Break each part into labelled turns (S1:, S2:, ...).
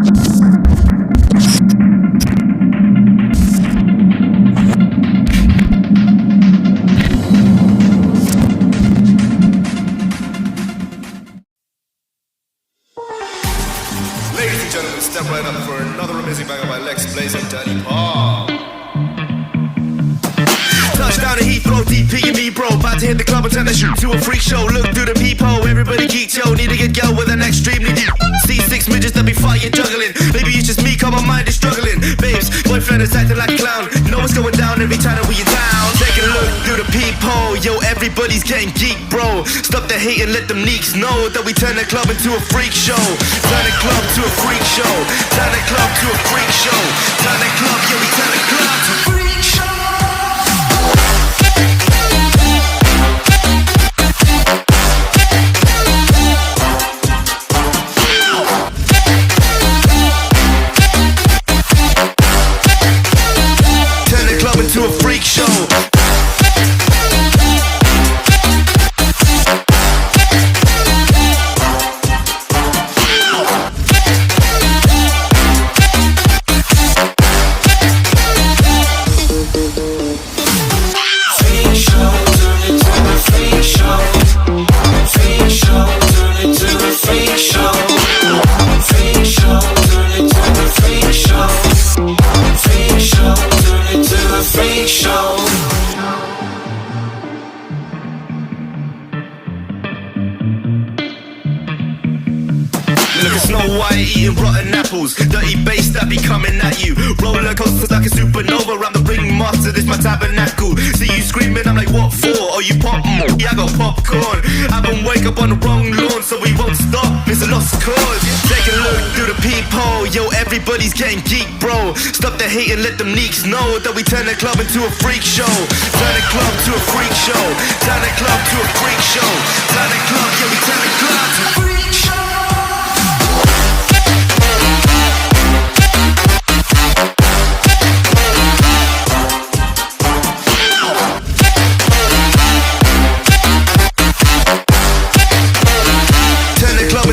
S1: Ladies and gentlemen, step right up for another amazing banger by ₘᵤbₛcᵣᵢbₑ. Touchdown to Heathrow, ₘᵐ▖▖, bro. About to hit the club and turn the shoot to a freak show. Look through the peephole, everybody geek, yo. Need to get girl with an extremely deep. See 6 midgets that be fighting, juggling. Maybe it's just me, cause my mind is struggling. Babes, boyfriend is acting like a clown. Know what's going down every time that we in town. Take a look through the peephole, yo. Everybody's getting geek, bro. Stop the hate and let them neeks know that we turn the club into a freak show. Turn the club to a freak show. Turn the club to a freak show. Turn the club, yeah, we turn the club to a freak show. To a freak show. Look at Snow White eating rotten apples. Dirty bass that be coming at you. Roller coasters like a supernova. I'm the ringmaster, this my tabernacle. See you screaming, I'm like, what for? Oh, you pop? Yeah, I got popcorn. I haven't wake up on the wrong lawn, so we won't stop. It's a lost cause. Take a look through the peephole. Yo, everybody's getting geek, bro. Stop the hate and let them neeks know that we turn the club into a freak show. Turn the club to a freak show. Turn the club to a freak show. Turn the club, yeah, we turn the club to a freak show.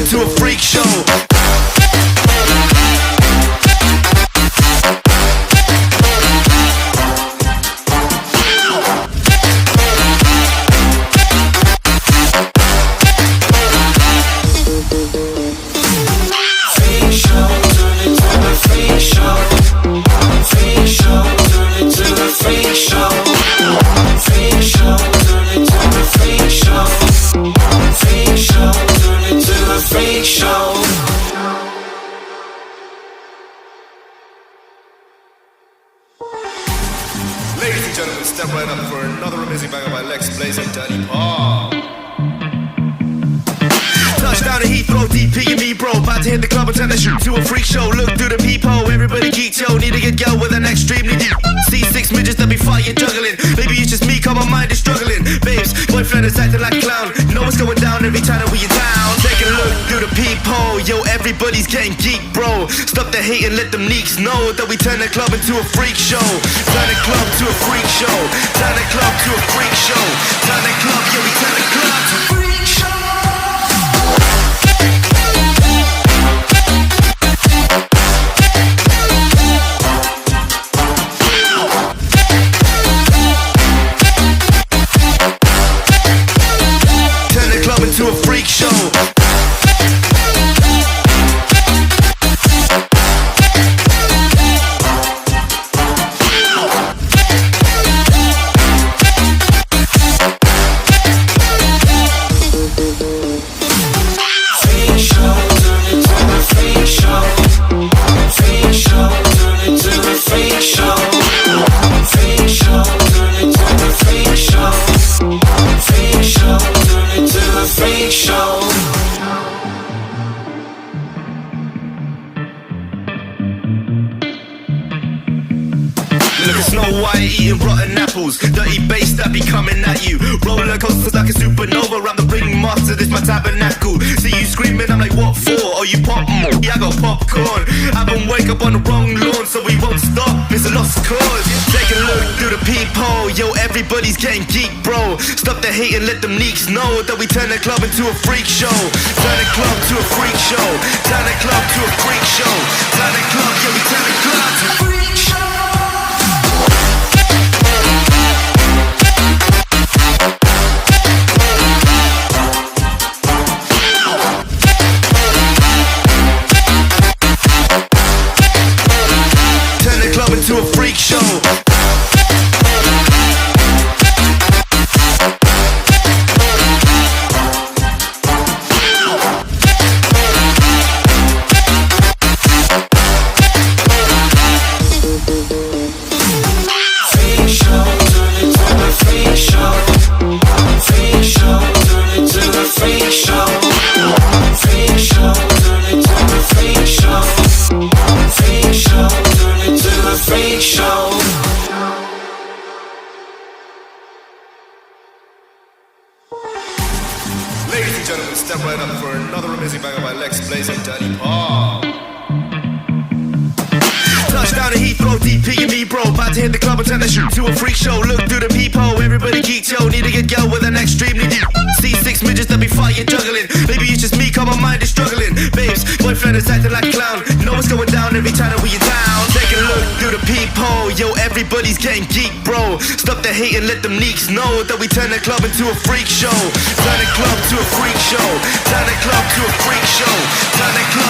S1: To a freak show. Ladies and gentlemen, step right up for another amazing banger by ₘᵤbₛcᵣᵢbₑ. Touchdown to Heathrow, ₘᵐ▖▖, bro. About to hit the club and turn the shoot to a freak show. Look through the peephole, everybody geek, yo. Need to get girl with an extremely deep. See 6 midgets that be fighting, juggling. Maybe it's just me, cause my mind is struggling. Babes, boyfriend is acting like a clown. Know what's going down every time that we in town. Take a look through the peephole, yo. Everybody's getting geek, bro. Stop the hate and let them neeks know that we turn the club into a freak show. Turn the club to a freak show. Turn the club to a freak show. Turn the club, yeah, we turn the club to a freak show. To a freak show. Look at Snow White eating rotten apples. Dirty bass that be coming at you. Roller coasters like a supernova. I'm the ringmaster, this my tabernacle. See you screaming, I'm like, what for? Oh, you pop? Yeah, I got popcorn. I haven't wake up on the wrong lawn, so we won't stop. It's a lost cause. Take a look through the peephole. Yo, everybody's getting geek, bro. Stop the hate and let them neeks know that we turn the club into a freak show. Turn the club to a freak show. Turn the club to a freak show. freak show. Ladies and gentlemen, step right up for another amazing banger by Lex Blaze and ₘᵐᵅ. Touchdown to Heathrow, DP and me bro. About to hit the club and turn the shoot to a freak show. Look through the peephole, everybody geeked, yo. Need to get girl with an extremely deep. See 6 midgets that be fighting, juggling. Maybe it's just me, cause my mind is struggling. Babes, boyfriend is acting like a clown. Know what's going down every time that we in town. Take a look through the peephole, yo. Everybody's getting geek, bro. Stop the hate and let them neeks know that we turn the club into a freak show. Turn the club to a freak show. Turn the club to a freak show. Turn the club